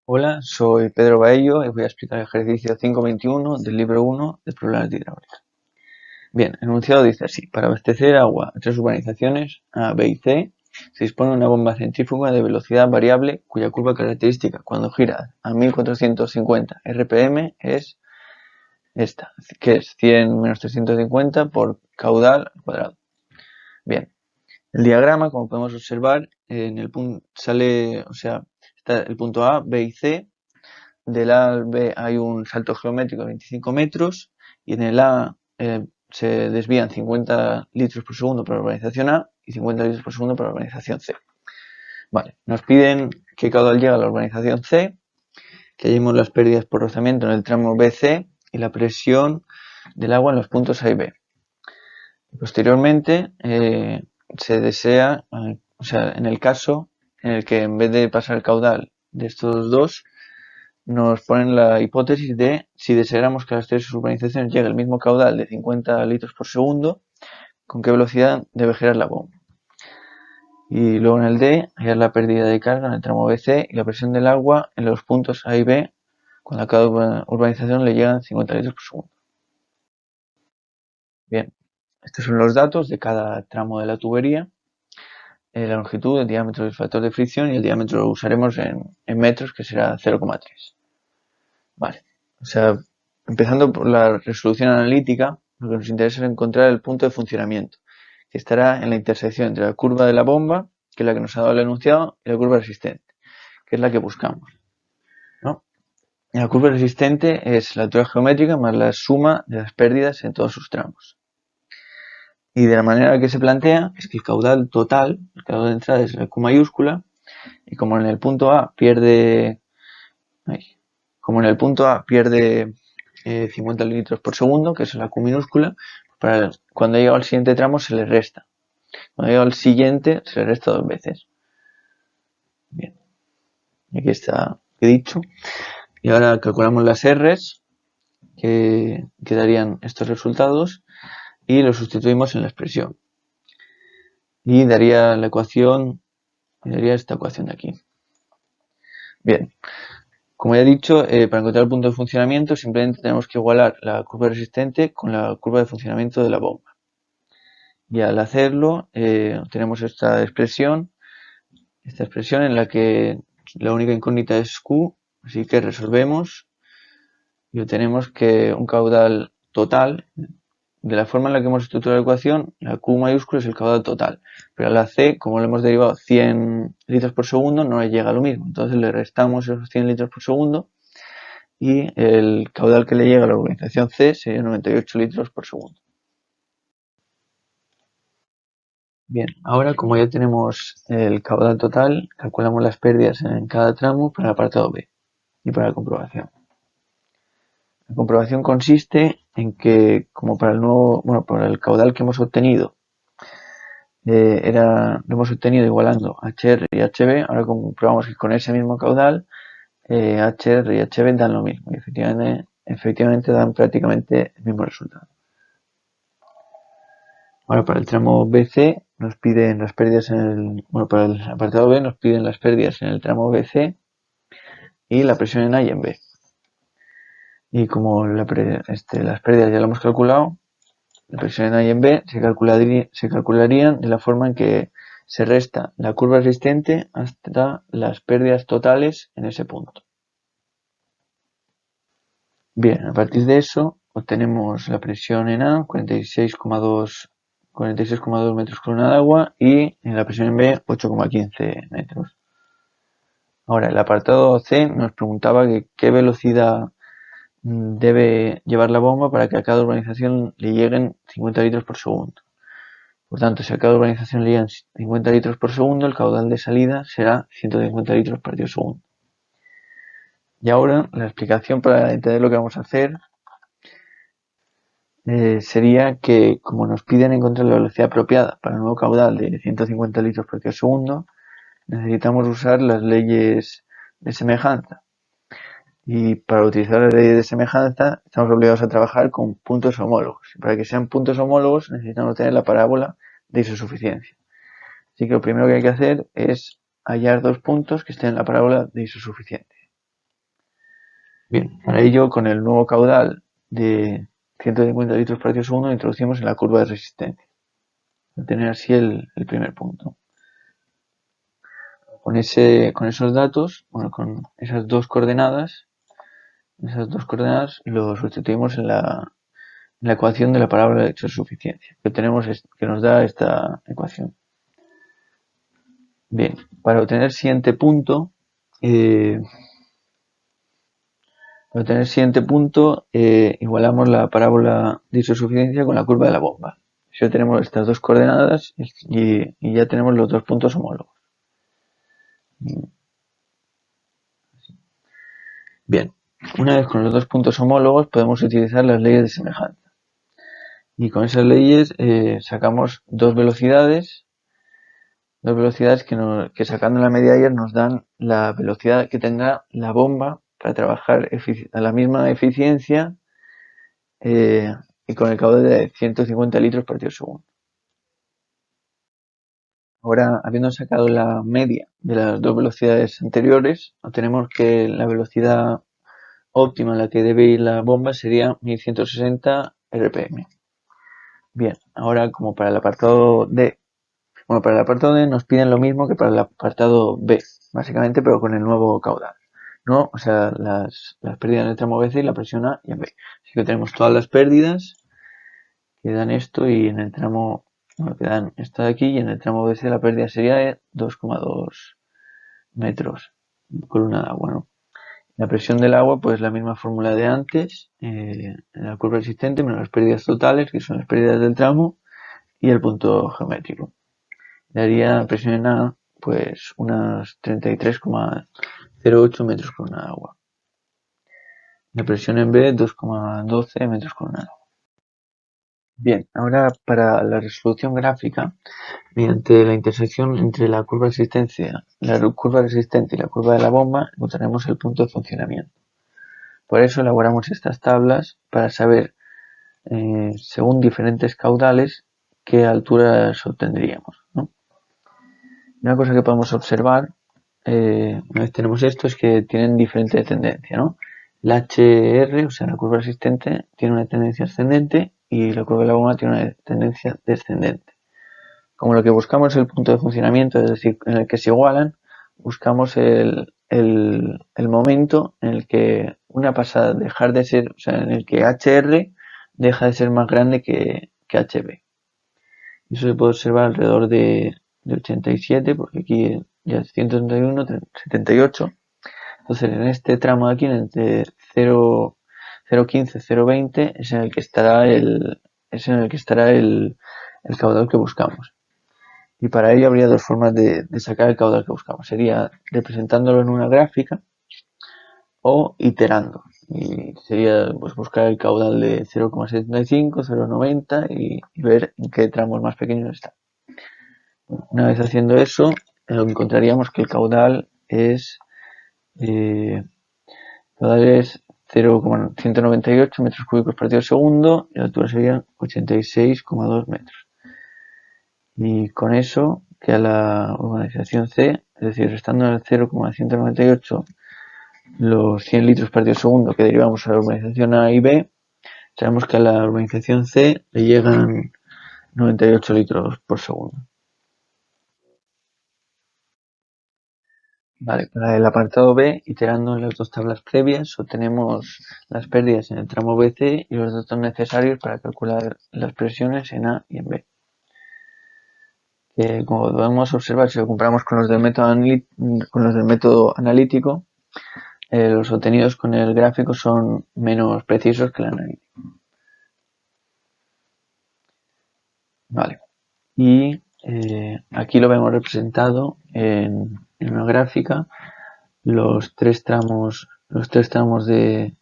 Hola, soy Pedro Baello y voy a explicar el ejercicio 5.21 del libro 1 de Problemas de Hidráulica. Bien, el enunciado dice así: para abastecer agua a tres urbanizaciones A, B y C, se dispone de una bomba centrífuga de velocidad variable cuya curva característica cuando gira a 1450 RPM es esta, que es 100 menos 350 por caudal al cuadrado. Bien, el diagrama, como podemos observar, en el punto sale, está el punto A, B y C. Del A al B hay un salto geométrico de 25 metros y en el A se desvían 50 litros por segundo para la urbanización A y 50 litros por segundo para la urbanización C. Vale, nos piden qué caudal llega a la urbanización C, que hallemos las pérdidas por rozamiento en el tramo BC y la presión del agua en los puntos A y B. Posteriormente se desea, en el caso en el que en vez de pasar el caudal de estos dos, nos ponen la hipótesis de si deseáramos que a las tres urbanizaciones llegue el mismo caudal de 50 litros por segundo, con qué velocidad debe girar la bomba. Y luego en el D, hallar la pérdida de carga en el tramo BC y la presión del agua en los puntos A y B, cuando a cada urbanización le llegan 50 litros por segundo. Bien, estos son los datos de cada tramo de la tubería. La longitud, el diámetro y el factor de fricción, y el diámetro lo usaremos en metros, que será 0,3. Vale, empezando por la resolución analítica, lo que nos interesa es encontrar el punto de funcionamiento, que estará en la intersección entre la curva de la bomba, que es la que nos ha dado el enunciado, y la curva resistente, que es la que buscamos, ¿no? Y la curva resistente es la altura geométrica más la suma de las pérdidas en todos sus tramos. Y de la manera que se plantea es que el caudal total, el caudal de entrada es la Q mayúscula, y como en el punto A pierde 50 litros por segundo, que es la Q minúscula, cuando llega al siguiente tramo se le resta. Cuando llega al siguiente se le resta dos veces. Bien, aquí está dicho. Y ahora calculamos las R's, que darían estos resultados, y los sustituimos en la expresión. Y daría la ecuación, esta ecuación de aquí. Bien, como ya he dicho, para encontrar el punto de funcionamiento simplemente tenemos que igualar la curva resistente con la curva de funcionamiento de la bomba. Y al hacerlo, tenemos esta expresión en la que la única incógnita es Q, así que resolvemos y obtenemos que un caudal total, de la forma en la que hemos estructurado la ecuación, la Q mayúscula es el caudal total, pero a la C, como lo hemos derivado 100 litros por segundo, no le llega lo mismo, entonces le restamos esos 100 litros por segundo y el caudal que le llega a la urbanización C sería 98 litros por segundo. Bien, ahora como ya tenemos el caudal total, calculamos las pérdidas en cada tramo para el apartado B y para la comprobación. La comprobación consiste en que, como para el caudal que hemos obtenido, lo hemos obtenido igualando HR y HB, ahora comprobamos que con ese mismo caudal, HR y HB dan lo mismo y efectivamente dan prácticamente el mismo resultado. Ahora para el tramo BC nos piden las pérdidas para el apartado B nos piden las pérdidas en el tramo BC y la presión en A y en B. Y como las pérdidas ya lo hemos calculado, la presión en A y en B se calcularían de la forma en que se resta la curva resistente hasta las pérdidas totales en ese punto. Bien, a partir de eso obtenemos la presión en A, 46,2 metros por columna de agua, y en la presión en B, 8,15 metros. Ahora, el apartado C nos preguntaba qué velocidad debe llevar la bomba para que a cada urbanización le lleguen 50 litros por segundo. Por tanto, si a cada urbanización le llegan 50 litros por segundo, el caudal de salida será 150 litros por segundo. Y ahora, la explicación para entender lo que vamos a hacer sería que, como nos piden encontrar la velocidad apropiada para el nuevo caudal de 150 litros por segundo, necesitamos usar las leyes de semejanza. Y para utilizar las leyes de semejanza estamos obligados a trabajar con puntos homólogos. Y para que sean puntos homólogos necesitamos tener la parábola de isosuficiencia. Así que lo primero que hay que hacer es hallar dos puntos que estén en la parábola de isosuficiencia. Bien, para ello, con el nuevo caudal de 150 litros por segundo, introducimos en la curva de resistencia. Para tener así el primer punto. Con esos datos, bueno, con esas dos coordenadas lo sustituimos en la ecuación de la parábola de isosuficiencia, que nos da esta ecuación. Bien, para obtener el siguiente punto, igualamos la parábola de isosuficiencia con la curva de la bomba. Ya tenemos estas dos coordenadas y ya tenemos los dos puntos homólogos. Bien, una vez con los dos puntos homólogos podemos utilizar las leyes de semejanza. Y con esas leyes sacamos dos velocidades que sacando la media de ellas nos dan la velocidad que tendrá la bomba para trabajar a la misma eficiencia y con el caudal de 150 litros por segundo. Ahora, habiendo sacado la media de las dos velocidades anteriores, obtenemos que la velocidad óptima en la que debe ir la bomba sería 1160 RPM. Bien, ahora como para el apartado D. Bueno, para el apartado D nos piden lo mismo que para el apartado B, básicamente, pero con el nuevo caudal. ¿No? O sea, las pérdidas en el tramo BC y la presión A y en B. Así que tenemos todas las pérdidas que dan esto y en el tramo, bueno, que dan esto de aquí y en el tramo BC la pérdida sería de 2,2 metros columna de agua, ¿no? La presión del agua, pues la misma fórmula de antes, en la curva existente menos las pérdidas totales, que son las pérdidas del tramo, y el punto geométrico. Daría presión en A, pues unas 33,08 metros columna de agua. La presión en B, 2,12 metros columna de agua. Bien, ahora para la resolución gráfica, mediante la intersección entre la curva resistente y la curva de la bomba, encontraremos el punto de funcionamiento. Por eso elaboramos estas tablas para saber, según diferentes caudales, qué alturas obtendríamos, ¿no? Una cosa que podemos observar, una vez tenemos esto, es que tienen diferente tendencia, ¿no? La HR, o sea, la curva resistente, tiene una tendencia ascendente y la curva de la bomba tiene una tendencia descendente. Como lo que buscamos es el punto de funcionamiento, es decir, en el que se igualan, buscamos el momento en el que una pasa a dejar de ser, o sea, en el que HR deja de ser más grande que HB. Eso se puede observar alrededor de 87, porque aquí ya es 131, 78. Entonces, en este tramo de aquí, entre 0,15, 0,20, es en el que estará el caudal que buscamos. Y para ello habría dos formas de sacar el caudal que buscamos. Sería representándolo en una gráfica o iterando. Y sería pues, buscar el caudal de 0,75, 0,90 y ver en qué tramos más pequeños está. Una vez haciendo eso, encontraríamos que el caudal es 0,198 metros cúbicos por segundo y la altura sería 86,2 metros. Y con eso queda la urbanización C, es decir, restando el 0,198 los 100 litros por segundo que derivamos a la urbanización A y B, sabemos que a la urbanización C le llegan 98 litros por segundo. Vale, para el apartado B, iterando en las dos tablas previas, obtenemos las pérdidas en el tramo BC y los datos necesarios para calcular las presiones en A y en B. Que como podemos observar, si lo comparamos con los del método analítico, los obtenidos con el gráfico son menos precisos que el analítico. Vale. Y aquí lo vemos representado en una gráfica los tres tramos de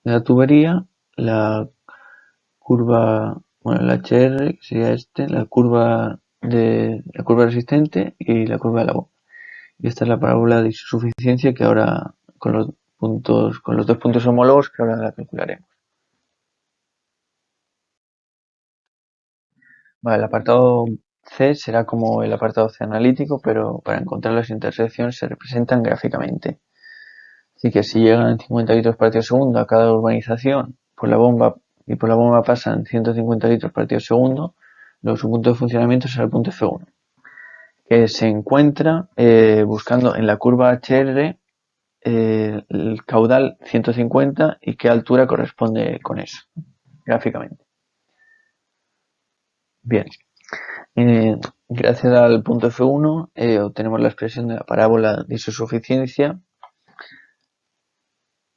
la tubería, la curva, bueno, el HR, que sería la curva resistente y la curva de la bomba. Y esta es la parábola de insuficiencia que ahora con los dos puntos homólogos que ahora la calcularemos. Vale, el apartado C será como el apartado C analítico, pero para encontrar las intersecciones se representan gráficamente. Así que si llegan 50 litros partido segundo a cada urbanización, por la bomba pasan 150 litros partido segundo, luego su punto de funcionamiento será el punto F1, que se encuentra buscando en la curva HR el caudal 150 y qué altura corresponde con eso, gráficamente. Bien, gracias al punto F1 obtenemos la expresión de la parábola de isosuficiencia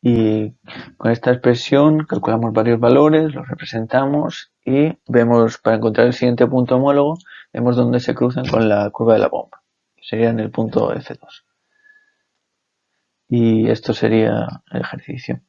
y con esta expresión calculamos varios valores, los representamos y vemos, para encontrar el siguiente punto homólogo, vemos dónde se cruzan con la curva de la bomba, sería en el punto F2. Y esto sería el ejercicio.